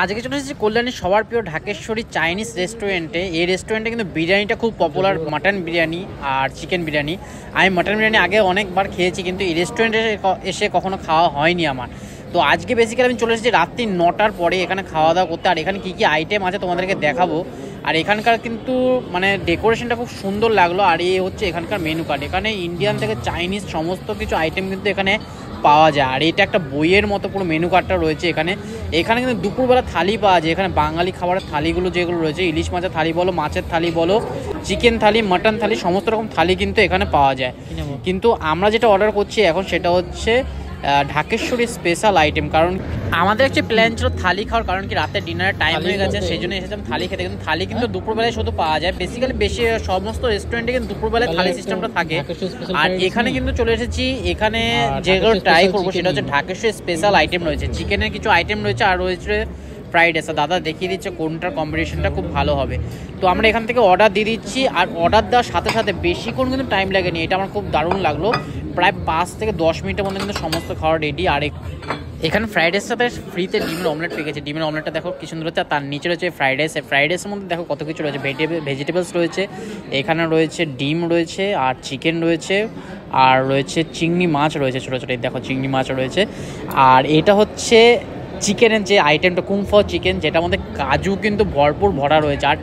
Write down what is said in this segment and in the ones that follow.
আজকে চলে এসেছি কল্যাণীর সবার প্রিয় ঢাকেশ্বরী চাইনিজ রেস্টুরেন্টে। এই রেস্টুরেন্টে কিন্তু বিরিয়ানিটা খুব পপুলার, মাটন বিরিয়ানি আর চিকেন বিরিয়ানি। আমি মাটন বিরিয়ানি আগে অনেকবার খেয়েছি, কিন্তু এই রেস্টুরেন্টে এসে কখনো খাওয়া হয়নি আমার। তো আজকে বেসিক্যালি আমি চলে এসেছি রাত্রি 9টার পরে এখানে খাওয়া দাওয়া করতে। আর এখানে কী কী আইটেম আছে তোমাদেরকে দেখাবো। আর এখানকার কিন্তু মানে ডেকোরেশনটা খুব সুন্দর লাগলো। আর এই হচ্ছে এখানকার মেনু কার্ড। এখানে ইন্ডিয়ান থেকে চাইনিজ সমস্ত কিছু আইটেম কিন্তু এখানে পাওয়া যায়। আর এটা একটা বইয়ের মতো পুরো মেনু কার্ডটা রয়েছে এখানে। এখানে কিন্তু দুপুরবেলা থালি পাওয়া যায়। এখানে বাঙালি খাবারের থালিগুলো যেগুলো রয়েছে, ইলিশ মাছের থালি বলো, মাছের থালি বলো, চিকেন থালি, মাটন থালি, সমস্ত রকম থালি কিন্তু এখানে পাওয়া যায়। কিন্তু আমরা যেটা অর্ডার করছি এখন সেটা হচ্ছে ঢাকেশ্বরী স্পেশাল আইটেম। কারণ আমাদের একটা প্ল্যান ছিল থালি খাওয়ার, কারণ কি রাতে ডিনারের টাইম হয়ে গেছে, সেই জন্য এসেছিলাম থালি খেতে। কিন্তু থালি কিন্তু দুপুরবেলায় শুধু পাওয়া যায়। বেসিক্যালি বেশি সমস্ত রেস্টুরেন্টে কিন্তু দুপুরবেলায় থালি সিস্টেমটা থাকে। আর এখানে কিন্তু চলে এসেছি, এখানে যেগুলো ট্রাই করবো সেটা হচ্ছে ঢাকেশ্বরী স্পেশাল আইটেম রয়েছে, চিকেনের কিছু আইটেম রয়েছে, আর রয়েছে ফ্রাইড রাইস। দাদা দেখিয়ে দিচ্ছে কোনটার কম্বিনেশনটা খুব ভালো হবে। তো আমরা এখান থেকে অর্ডার দিয়ে দিচ্ছি। আর অর্ডার দেওয়ার সাথে সাথে বেশিক্ষণ কিন্তু টাইম লাগেনি, এটা আমার খুব দারুণ লাগলো। প্রায় 5 থেকে 10 মিনিটের মধ্যে কিন্তু সমস্ত খাওয়া রেডি। আর এখানে ফ্রাইড রাইসের সাথে ফ্রিতে ডিমের অমলেট পেয়ে গেছে। ডিমের অমলেটটা দেখো কি সুন্দর হচ্ছে। আর তার নিচে রয়েছে ফ্রাইড রাইস। ফ্রাইড রাইসের মধ্যে দেখো কত কিছু রয়েছে, ভেজিটেবলস রয়েছে, এখানে রয়েছে ডিম রয়েছে, আর চিকেন রয়েছে, আর রয়েছে চিংড়ি মাছ রয়েছে ছোটো ছোটো, দেখো চিংড়ি মাছ রয়েছে। আর এটা হচ্ছে চিকেনের যে আইটেমটা কুমফাও চিকেন, যেটার মধ্যে কাজু কিন্তু ভরপুর ভরা রয়েছে। আর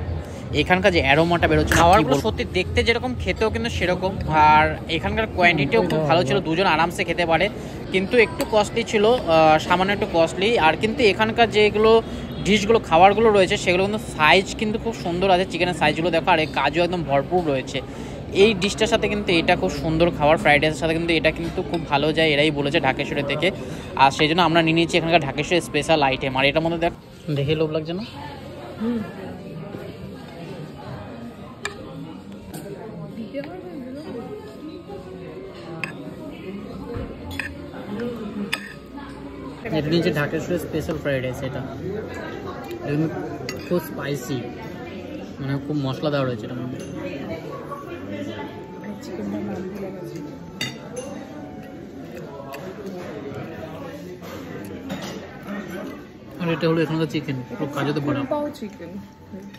এখানকার যে অ্যারোমাটা বেরোচ্ছে, খাবারগুলো সত্যি দেখতে যেরকম খেতেও কিন্তু সেরকম। আর এখানকার কোয়ান্টিটিও খুব ভালো ছিল, দুজন আরামসে খেতে পারে। কিন্তু একটু কস্টলি ছিল, সামান্য একটু কস্টলি। আর কিন্তু এখানকার যেগুলো ডিশগুলো খাবারগুলো রয়েছে সেগুলো কিন্তু সাইজ কিন্তু খুব সুন্দর আছে। চিকেনের সাইজগুলো দেখো, আর কাজু একদম ভরপুর রয়েছে। এই ডিশটার সাথে কিন্তু এটা খুব সুন্দর খাবার, ফ্রাইড রাইসের সাথে কিন্তু এটা কিন্তু খুব ভালো যায়, এরাই বলেছে ঢাকেশ্বরী থেকে। আর সেই জন্য আমরা নিয়ে নিয়েছি এখানকার ঢাকেশ্বরী স্পেশাল আইটেম। আর এটার মধ্যে দেখে লোভ লাগছে না? এটা নিচে ঢাকেশ্বরী স্পেশাল ফ্রাইড রাইস। এটা খুব স্পাইসি, মানে খুব মশলা দেওয়া রয়েছে এটার মধ্যে। আর এটা হলো এখানকার চিকেন, পুরো কাজুতে ভরা চিকেন।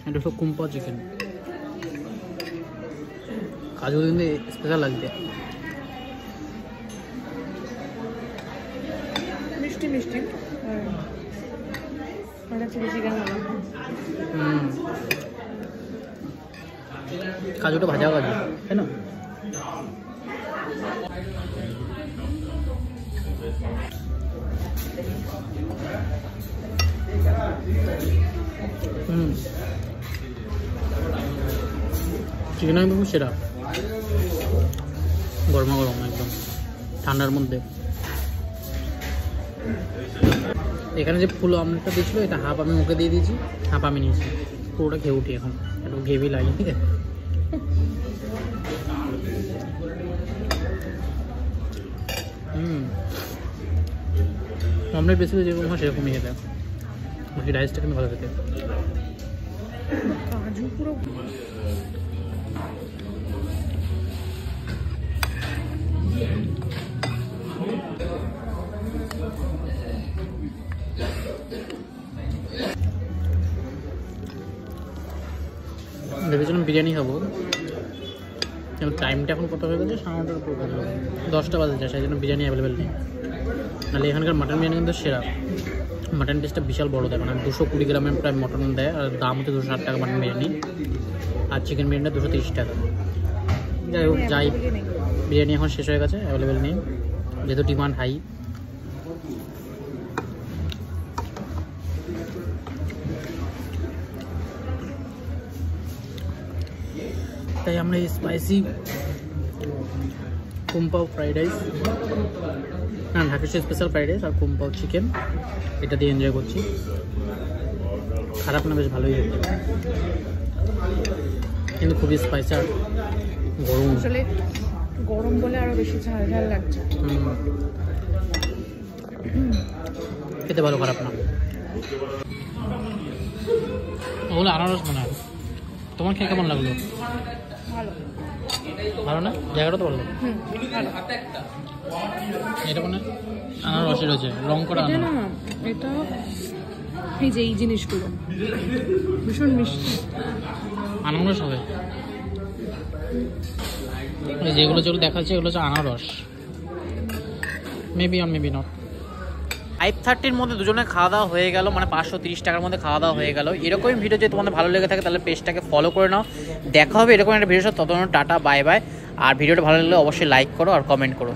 এটা হলো কুমপাও চিকেন, কাজু কিন্তু স্পেশাল লাগবে, মিষ্টি মিষ্টি। কাজুটা ভাজা কাজু, তাই না? চিকেন একদম সেরা, গরমা গরম একদম ঠান্ডার মধ্যে। এখানে যে ফুল অমলেটটা দিয়েছিল, এটা হাফ আমি মুখে দিয়ে দিয়েছি, হাফ আমি নিয়েছি। পুরোটা খেয়ে উঠি এখন, একটু ঘেবি লাগে, ঠিক আছে? অমলেট বেশি যেরকম হয় সেরকমই খেতে, বাকি রাইসটা কিন্তু ভালো খেতে। কাজু পুরো ভেবেছিলাম বিরিয়ানি খাবো, কিন্তু টাইমটা এখন কত হয়ে গেছে, 9:30 উপর গেল, 10টা বাজে যায়, সেই জন্য বিরিয়ানি অ্যাভেলেবেল নেই। নাহলে এখানকার মাটন বিরিয়ানি কিন্তু সেরা। মাটন পিসটা বিশাল বড়ো দেয়, মানে 220 গ্রামের প্রায় মটন দেয়। আর দাম হচ্ছে 260 টাকা মাটন বিরিয়ানি, আর চিকেন বিরিয়ানিটা 230 টাকা। যাই হোক, যাই বিরিয়ানি এখন শেষ হয়ে গেছে, অ্যাভেলেবেল নেই, যেহেতু ডিমান্ড হাই। তাই আমরা এই স্পাইসি কুমপাও ফ্রাইড রাইস, না ঢাকেশ্বরী স্পেশাল ফ্রাইড রাইস আর কুমপাও চিকেন, এটা দিয়ে এনজয় করছি। খারাপ না, বেশ ভালোই হচ্ছে, কিন্তু খুবই স্পাইসি আর গরম, আসলে গরম বলে আরও বেশি ঝাল ঝাল লাগছে। খেতে ভালো, খারাপ না। ওগুলো আনারস মনে হয়। তোমার খেয়ে কেমন লাগলো? ভালো না? জায়গাটা তো ভালো। এটা মানে আনারসের রয়েছে, রং করা আনারস। এটা এই যে এই জিনিসগুলো ভীষণ মিষ্টি, আনারস হবে। যেগুলো যেগুলো দেখা যাচ্ছে এগুলো হচ্ছে আনারস, মেবি অর মেবি নট। 5:30-র মধ্যে দুজনে খাওয়া দাওয়া হয়ে গেল, মানে 530 টাকার মধ্যে খাওয়া দাওয়া হয়ে গেল। এরকমই ভিডিও যদি তোমাদের ভালো লেগে থাকে তাহলে পেজটাকে ফলো করে নাও। দেখা হবে এরকম একটা ভিডিও, ততক্ষণ টাটা বাই বাই। আর ভিডিওটা ভালো লাগলে অবশ্যই লাইক করো আর কমেন্ট করো।